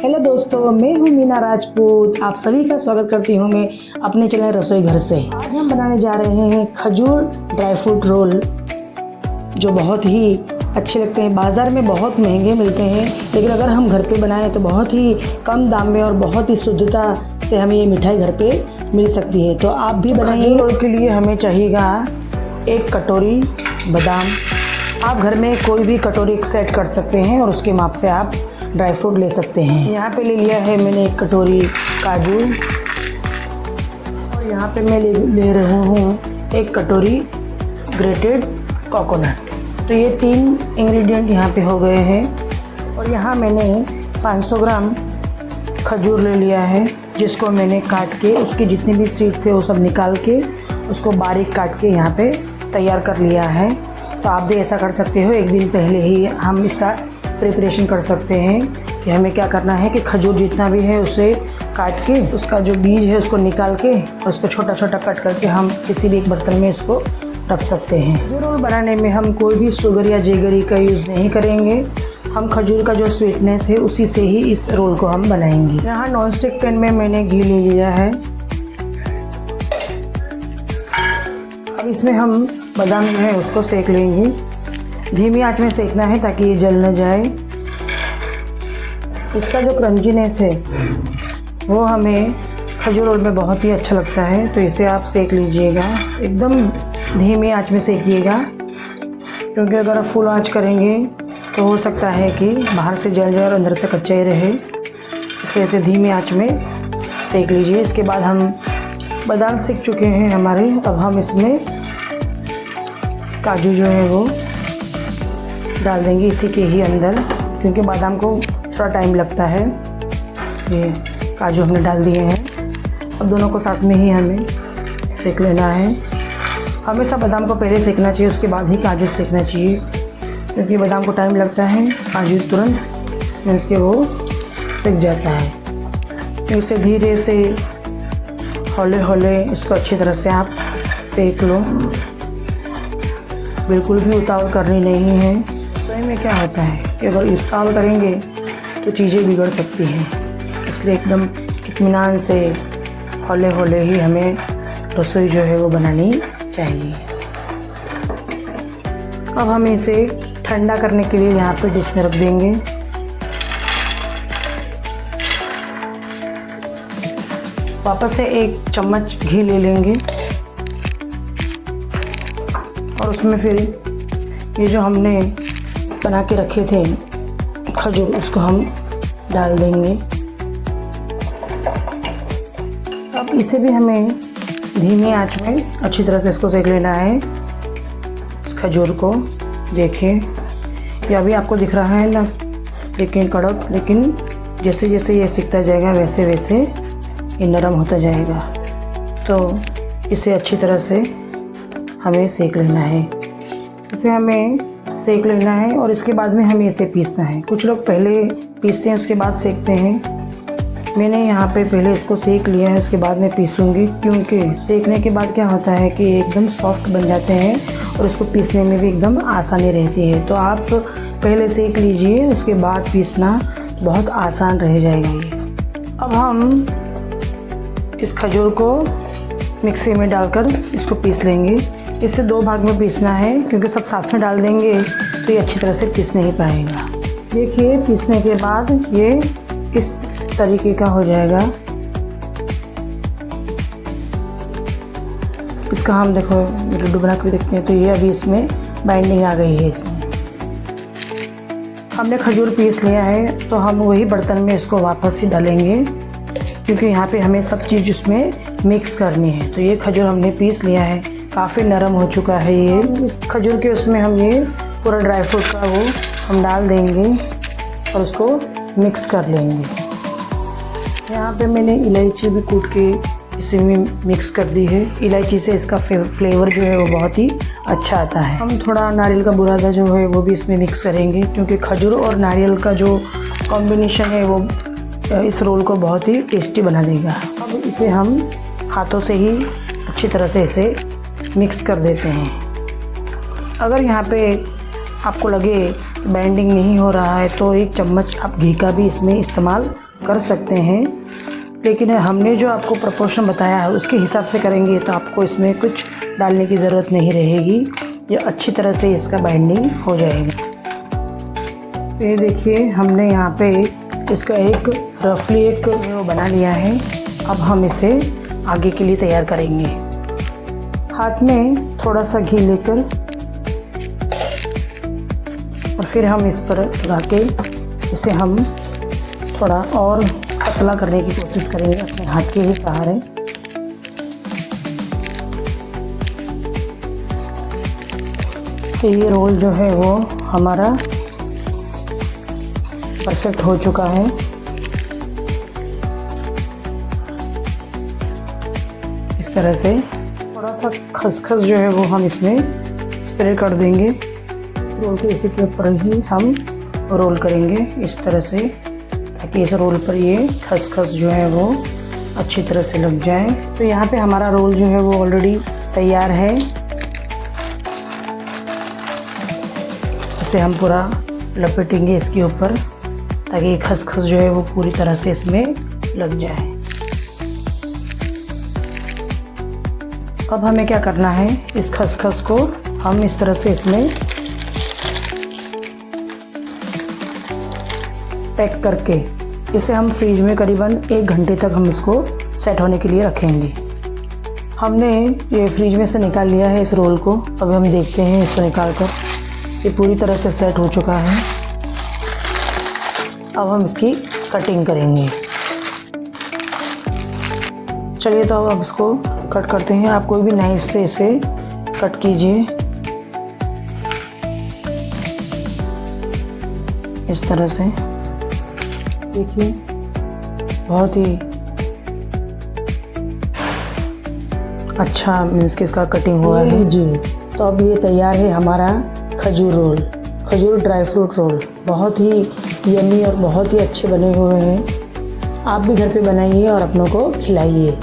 Hello दोस्तों, मैं हूँ मीना राजपूत। आप सभी का स्वागत करती हूँ मैं अपने चैनल रसोई घर से। आज हम बनाने जा रहे हैं खजूर ड्राई फ्रूट रोल, जो बहुत ही अच्छे लगते हैं। बाज़ार में बहुत महंगे मिलते हैं, लेकिन अगर हम घर पे बनाएं तो बहुत ही कम दाम में और बहुत ही शुद्धता से हमें ये मिठाई घर पे मिल सकती है। तो आप भी बनाइए। रोल के लिए हमें चाहिएगा 1 कटोरी बादाम। आप घर में कोई भी कटोरी सेट कर सकते हैं और उसके माप से आप ड्राई फ्रूट ले सकते हैं। यहाँ पे ले लिया है मैंने 1 कटोरी काजू, और यहाँ पे मैं ले रहा हूँ 1 कटोरी ग्रेटेड कोकोनट। तो ये 3 इंग्रेडिएंट यहाँ पे हो गए हैं। और यहाँ मैंने 500 ग्राम खजूर ले लिया है, जिसको मैंने काट के उसके जितने भी सीड थे वो सब निकाल के उसको बारीक काट के यहाँ पे तैयार कर लिया है। तो आप भी ऐसा कर सकते हो। एक दिन पहले ही हम इसका प्रिपरेशन कर सकते हैं कि हमें क्या करना है कि खजूर जितना भी है उसे काट के उसका जो बीज है उसको निकाल के उसको छोटा छोटा कट करके हम किसी भी एक बर्तन में इसको रख सकते हैं। जो रोल बनाने में हम कोई भी शुगर या जेगरी का यूज़ नहीं करेंगे। हम खजूर का जो स्वीटनेस है उसी से ही इस रोल को हम बनाएंगे। यहाँ नॉन स्टिक पैन में मैंने घी ले लिया है। अब इसमें हम बादाम जो है उसको सेक लेंगे। धीमी आंच में सेकना है ताकि ये जल न जाए। इसका जो क्रंचीनेस है वो हमें खजूर रोल में बहुत ही अच्छा लगता है। तो इसे आप सेक लीजिएगा, एकदम धीमी आंच में सेकिएगा, क्योंकि अगर आप फुल आंच करेंगे तो हो सकता है कि बाहर से जल जाए और अंदर से कच्चा ही रहे। इसलिए इसे धीमी आंच में सेक लीजिए। इसके बाद हम बादाम सेक चुके हैं हमारे। अब हम इसमें काजू जो है वो डाल देंगे इसी के ही अंदर, क्योंकि बादाम को थोड़ा टाइम लगता है। ये काजू हमने डाल दिए हैं। अब दोनों को साथ में ही हमें सेक लेना है। हमेशा बादाम को पहले सेकना चाहिए, उसके बाद ही काजू सेकना चाहिए, क्योंकि बादाम को टाइम लगता है, काजू तुरंत मीन्स के वो सेक जाता है। तो इसे धीरे से हौले हौले इसको अच्छी तरह से आप सेक लो। बिल्कुल भी उतावल करनी नहीं है। रसोई में क्या होता है कि अगर उतावल करेंगे तो चीज़ें बिगड़ सकती हैं। इसलिए एकदम इत्मीनान से हौले हौले ही हमें रसोई जो है वो बनानी चाहिए। अब हम इसे ठंडा करने के लिए यहाँ पे डिश में रख देंगे। वापस से 1 चम्मच घी ले लेंगे और उसमें फिर ये जो हमने बना के रखे थे खजूर उसको हम डाल देंगे। अब इसे भी हमें धीमी आंच में अच्छी तरह से इसको सेक लेना है। इस खजूर को देखिए, ये अभी आपको दिख रहा है ना, लेकिन कड़क, लेकिन जैसे जैसे ये सिकता जाएगा वैसे वैसे ये नरम होता जाएगा। तो इसे अच्छी तरह से हमें सेक लेना है। इसे हमें सेक लेना है और इसके बाद में हमें इसे पीसना है। कुछ लोग पहले पीसते हैं उसके बाद सेकते हैं। मैंने यहाँ पे पहले इसको सेक लिया है, उसके बाद में पीसूँगी, क्योंकि सेकने के बाद क्या होता है कि एकदम सॉफ्ट बन जाते हैं और इसको पीसने में भी एकदम आसानी रहती है। तो आप पहले सेक लीजिए, उसके बाद पीसना बहुत आसान रह जाएगा ये। अब हम इस खजूर को मिक्सी में डालकर इसको पीस लेंगे। इसे 2 भाग में पीसना है, क्योंकि सब साथ में डाल देंगे तो ये अच्छी तरह से पीस नहीं पाएगा। देखिए, पीसने के बाद ये इस तरीके का हो जाएगा। इसका हम देखो लड्डू बना के देखते हैं। तो ये अभी इसमें बाइंडिंग आ गई है। इसमें हमने खजूर पीस लिया है, तो हम वही बर्तन में इसको वापस ही डालेंगे, क्योंकि यहाँ पे हमें सब चीज़ उसमें मिक्स करनी है। तो ये खजूर हमने पीस लिया है, काफ़ी नरम हो चुका है ये खजूर के। उसमें हम ये पूरा ड्राई फ्रूट का वो हम डाल देंगे और उसको मिक्स कर लेंगे। यहाँ पे मैंने इलायची भी कूट के इसी में मिक्स कर दी है। इलायची से इसका फ्लेवर जो है वो बहुत ही अच्छा आता है। हम थोड़ा नारियल का बुरादा जो है वो भी इसमें मिक्स करेंगे, क्योंकि खजूर और नारियल का जो कॉम्बिनेशन है वो इस रोल को बहुत ही टेस्टी बना देगा। अब इसे हम हाथों से ही अच्छी तरह से इसे मिक्स कर देते हैं। अगर यहाँ पे आपको लगे बाइंडिंग नहीं हो रहा है तो 1 चम्मच आप घी का भी इसमें इस्तेमाल कर सकते हैं, लेकिन हमने जो आपको प्रोपोर्शन बताया है उसके हिसाब से करेंगे तो आपको इसमें कुछ डालने की ज़रूरत नहीं रहेगी। ये अच्छी तरह से इसका बाइंडिंग हो जाएगा। ये देखिए हमने यहाँ पे इसका एक रफली एक बना लिया है। अब हम इसे आगे के लिए तैयार करेंगे। हाथ में थोड़ा सा घी लेकर और फिर हम इस पर लगा के इसे हम थोड़ा और पतला करने की कोशिश करेंगे अपने हाथ के ही सहारे। तो ये रोल जो है वो हमारा परफेक्ट हो चुका है। इस तरह से थोड़ा सा खसखस जो है वो हम इसमें स्प्रे कर देंगे। रोल के इसी के ऊपर ही हम रोल करेंगे इस तरह से, ताकि इस रोल पर ये खसखस जो है वो अच्छी तरह से लग जाए। तो यहाँ पे हमारा रोल जो है वो ऑलरेडी तैयार है। इसे हम पूरा लपेटेंगे इसके ऊपर, ताकि खसखस जो है वो पूरी तरह से इसमें लग जाए। अब हमें क्या करना है, इस खसखस को हम इस तरह से इसमें पैक करके इसे हम फ्रिज में करीबन 1 घंटे तक हम इसको सेट होने के लिए रखेंगे। हमने ये फ्रिज में से निकाल लिया है इस रोल को। अब हम देखते हैं इसको निकाल कर, ये पूरी तरह से सेट हो चुका है। अब हम इसकी कटिंग करेंगे। चलिए तो अब इसको कट करते हैं। आप कोई भी नाइफ से इसे कट कीजिए इस तरह से। देखिए बहुत ही अच्छा मीन्स कि इसका कटिंग हुआ है जी। तो अब ये तैयार है हमारा खजूर रोल, खजूर ड्राई फ्रूट रोल। बहुत ही यम्मी और बहुत ही अच्छे बने हुए हैं। आप भी घर पे बनाइए और अपनों को खिलाइए।